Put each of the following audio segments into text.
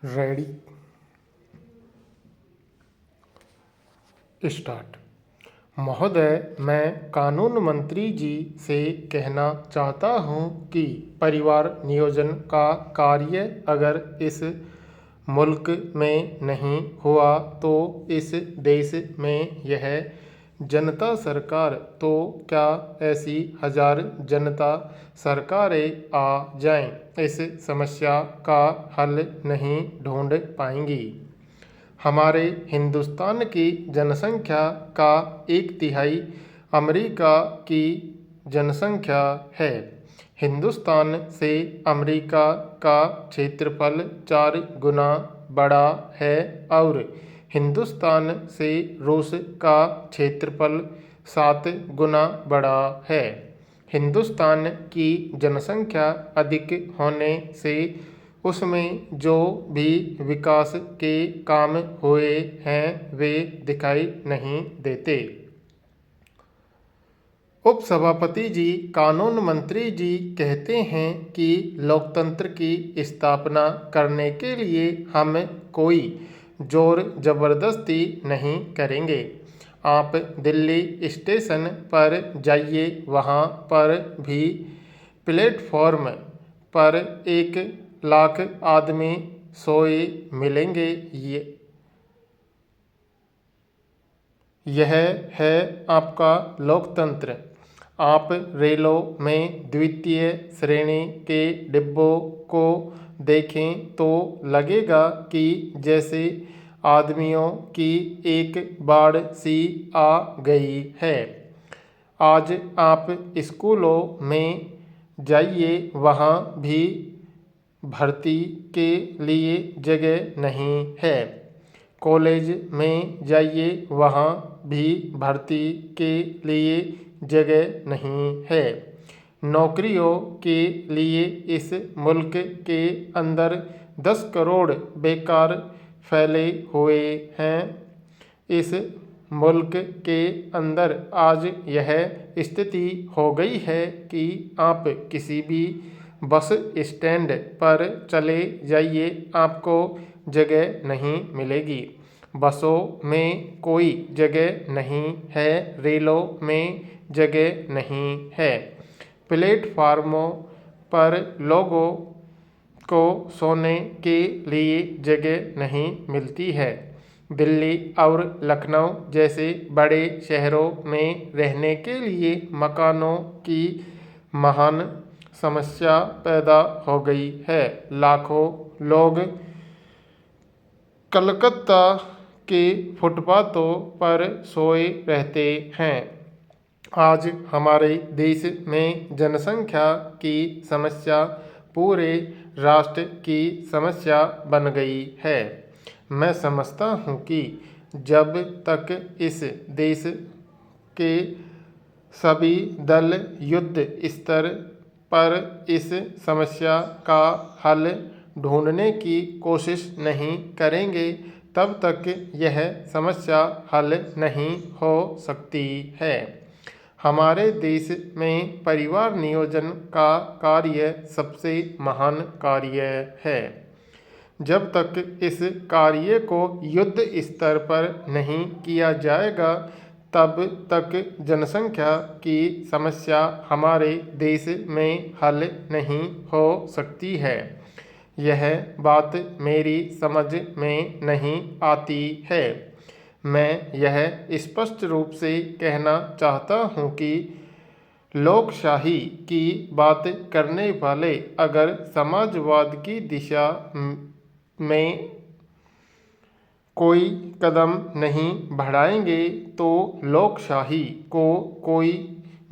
Ready start. महोदय, मैं कानून मंत्री जी से कहना चाहता हूँ कि परिवार नियोजन का कार्य अगर इस मुल्क में नहीं हुआ तो इस देश में यह जनता सरकार तो क्या ऐसी हजार जनता सरकारें आ जाएं, इस समस्या का हल नहीं ढूंढ पाएंगी। हमारे हिंदुस्तान की जनसंख्या का 1/3 अमेरिका की जनसंख्या है। हिंदुस्तान से अमेरिका का क्षेत्रफल 4 गुना बड़ा है और हिंदुस्तान से रूस का क्षेत्रफल 7 गुना बड़ा है। हिंदुस्तान की जनसंख्या अधिक होने से उसमें जो भी विकास के काम हुए हैं वे दिखाई नहीं देते। उपसभापति जी, कानून मंत्री जी कहते हैं कि लोकतंत्र की स्थापना करने के लिए हम कोई जोर जबरदस्ती नहीं करेंगे। आप दिल्ली स्टेशन पर जाइए, वहाँ पर भी प्लेटफॉर्म पर 1 लाख आदमी सोए मिलेंगे। यह है आपका लोकतंत्र। आप रेलों में द्वितीय श्रेणी के डिब्बों को देखें तो लगेगा कि जैसे आदमियों की एक बाढ़ सी आ गई है। आज आप स्कूलों में जाइए, वहाँ भी भर्ती के लिए जगह नहीं है। कॉलेज में जाइए, वहाँ भी भर्ती के लिए जगह नहीं है। नौकरियों के लिए इस मुल्क के अंदर 10 करोड़ बेकार फैले हुए हैं। इस मुल्क के अंदर आज यह स्थिति हो गई है कि आप किसी भी बस स्टैंड पर चले जाइए, आपको जगह नहीं मिलेगी। बसों में कोई जगह नहीं है, रेलों में जगह नहीं है। प्लेटफार्मों पर लोगों को सोने के लिए जगह नहीं मिलती है। दिल्ली और लखनऊ जैसे बड़े शहरों में रहने के लिए मकानों की महान समस्या पैदा हो गई है। लाखों लोग कलकत्ता के फुटपाथों पर सोए रहते हैं। आज हमारे देश में जनसंख्या की समस्या पूरे राष्ट्र की समस्या बन गई है। मैं समझता हूँ कि जब तक इस देश के सभी दल युद्ध स्तर पर इस समस्या का हल ढूंढने की कोशिश नहीं करेंगे, तब तक यह समस्या हल नहीं हो सकती है। हमारे देश में परिवार नियोजन का कार्य सबसे महान कार्य है। जब तक इस कार्य को युद्ध स्तर पर नहीं किया जाएगा, तब तक जनसंख्या की समस्या हमारे देश में हल नहीं हो सकती है। यह बात मेरी समझ में नहीं आती है। मैं यह स्पष्ट रूप से कहना चाहता हूँ कि लोकशाही की बात करने वाले अगर समाजवाद की दिशा में कोई कदम नहीं बढ़ाएंगे तो लोकशाही को कोई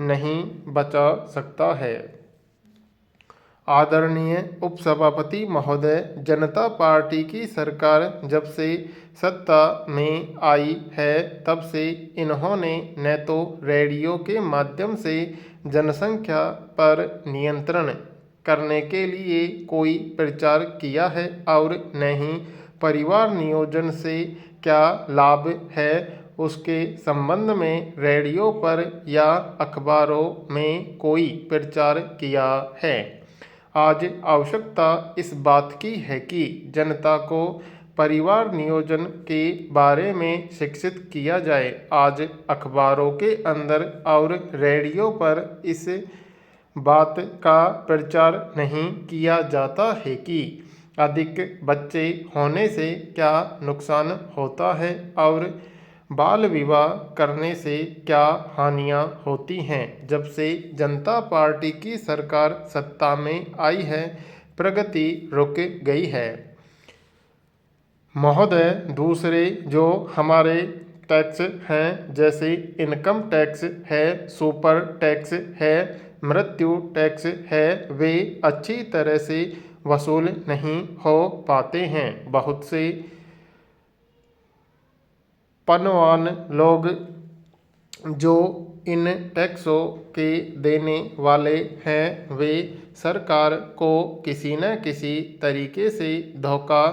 नहीं बचा सकता है। आदरणीय उपसभापति महोदय, जनता पार्टी की सरकार जब से सत्ता में आई है तब से इन्होंने न तो रेडियो के माध्यम से जनसंख्या पर नियंत्रण करने के लिए कोई प्रचार किया है और न ही परिवार नियोजन से क्या लाभ है उसके संबंध में रेडियो पर या अखबारों में कोई प्रचार किया है। आज आवश्यकता इस बात की है कि जनता को परिवार नियोजन के बारे में शिक्षित किया जाए। आज अखबारों के अंदर और रेडियो पर इस बात का प्रचार नहीं किया जाता है कि अधिक बच्चे होने से क्या नुकसान होता है और बाल विवाह करने से क्या हानियां होती हैं। जब से जनता पार्टी की सरकार सत्ता में आई है, प्रगति रुक गई है। महोदय, दूसरे जो हमारे टैक्स हैं, जैसे इनकम टैक्स है, सुपर टैक्स है, मृत्यु टैक्स है, वे अच्छी तरह से वसूल नहीं हो पाते हैं। बहुत से पनवान लोग जो इन टैक्सों के देने वाले हैं, वे सरकार को किसी न किसी तरीके से धोखा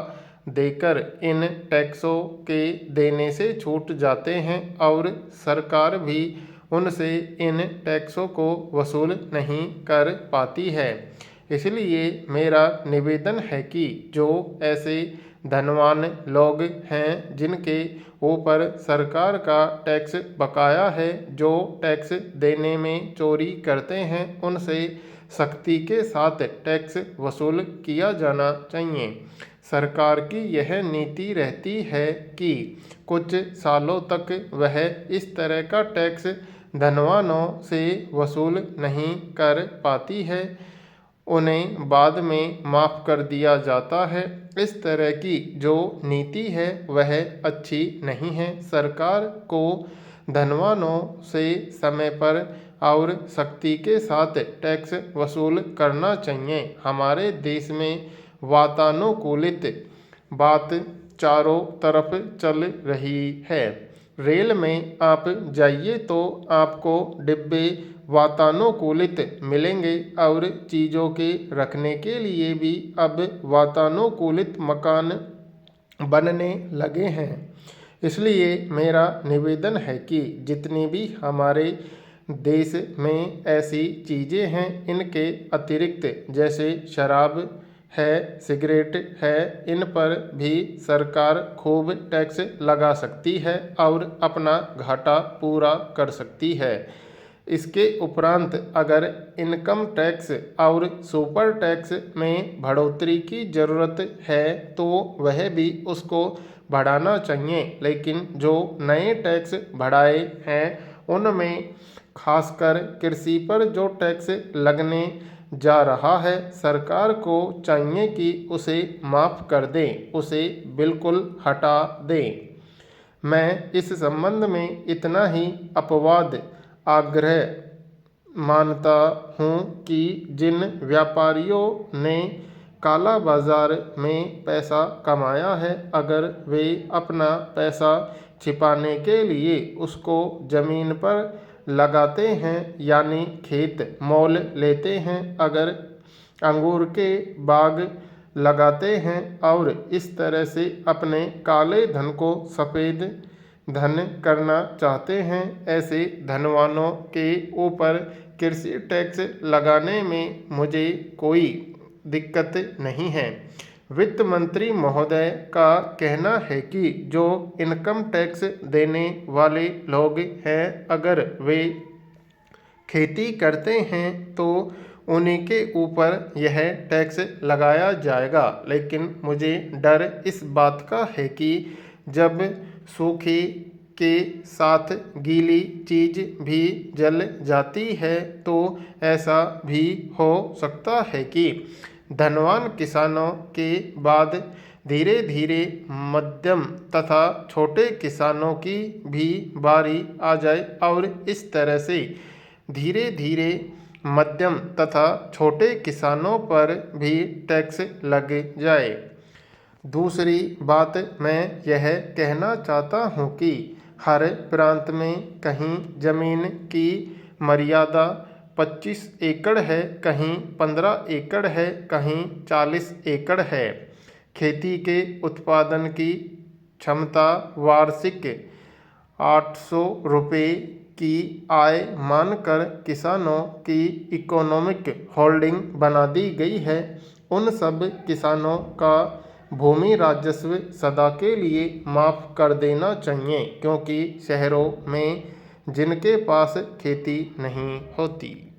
देकर इन टैक्सों के देने से छूट जाते हैं और सरकार भी उनसे इन टैक्सों को वसूल नहीं कर पाती है। इसलिए मेरा निवेदन है कि जो ऐसे धनवान लोग हैं जिनके ऊपर सरकार का टैक्स बकाया है, जो टैक्स देने में चोरी करते हैं, उनसे सख्ती के साथ टैक्स वसूल किया जाना चाहिए। सरकार की यह नीति रहती है कि कुछ सालों तक वह इस तरह का टैक्स धनवानों से वसूल नहीं कर पाती है, उन्हें बाद में माफ़ कर दिया जाता है। इस तरह की जो नीति है वह अच्छी नहीं है। सरकार को धनवानों से समय पर और सख्ती के साथ टैक्स वसूल करना चाहिए। हमारे देश में वातानुकूलित बात चारों तरफ चल रही है। रेल में आप जाइए तो आपको डिब्बे वातानुकूलित मिलेंगे और चीज़ों के रखने के लिए भी अब वातानुकूलित मकान बनने लगे हैं। इसलिए मेरा निवेदन है कि जितनी भी हमारे देश में ऐसी चीज़ें हैं, इनके अतिरिक्त जैसे शराब है, सिगरेट है, इन पर भी सरकार खूब टैक्स लगा सकती है और अपना घाटा पूरा कर सकती है। इसके उपरांत अगर इनकम टैक्स और सुपर टैक्स में बढ़ोतरी की ज़रूरत है तो वह भी उसको बढ़ाना चाहिए। लेकिन जो नए टैक्स बढ़ाए हैं उनमें खासकर कृषि पर जो टैक्स लगने जा रहा है, सरकार को चाहिए कि उसे माफ़ कर दें, उसे बिल्कुल हटा दें। मैं इस संबंध में इतना ही अपवाद आग्रह मानता हूँ कि जिन व्यापारियों ने काला बाजार में पैसा कमाया है, अगर वे अपना पैसा छिपाने के लिए उसको ज़मीन पर लगाते हैं, यानी खेत मोल लेते हैं, अगर अंगूर के बाग लगाते हैं और इस तरह से अपने काले धन को सफ़ेद धन करना चाहते हैं, ऐसे धनवानों के ऊपर कृषि टैक्स लगाने में मुझे कोई दिक्कत नहीं है। वित्त मंत्री महोदय का कहना है कि जो इनकम टैक्स देने वाले लोग हैं, अगर वे खेती करते हैं तो उन्हीं के ऊपर यह टैक्स लगाया जाएगा। लेकिन मुझे डर इस बात का है कि जब सूखे के साथ गीली चीज़ भी जल जाती है तो ऐसा भी हो सकता है कि धनवान किसानों के बाद धीरे धीरे मध्यम तथा छोटे किसानों की भी बारी आ जाए और इस तरह से धीरे धीरे मध्यम तथा छोटे किसानों पर भी टैक्स लग जाए। दूसरी बात मैं यह कहना चाहता हूँ कि हर प्रांत में कहीं ज़मीन की मर्यादा 25 एकड़ है, कहीं 15 एकड़ है, कहीं 40 एकड़ है। खेती के उत्पादन की क्षमता वार्षिक 800 रुपये की आय मानकर किसानों की इकोनॉमिक होल्डिंग बना दी गई है, उन सब किसानों का भूमि राजस्व सदा के लिए माफ़ कर देना चाहिए, क्योंकि शहरों में जिनके पास खेती नहीं होती।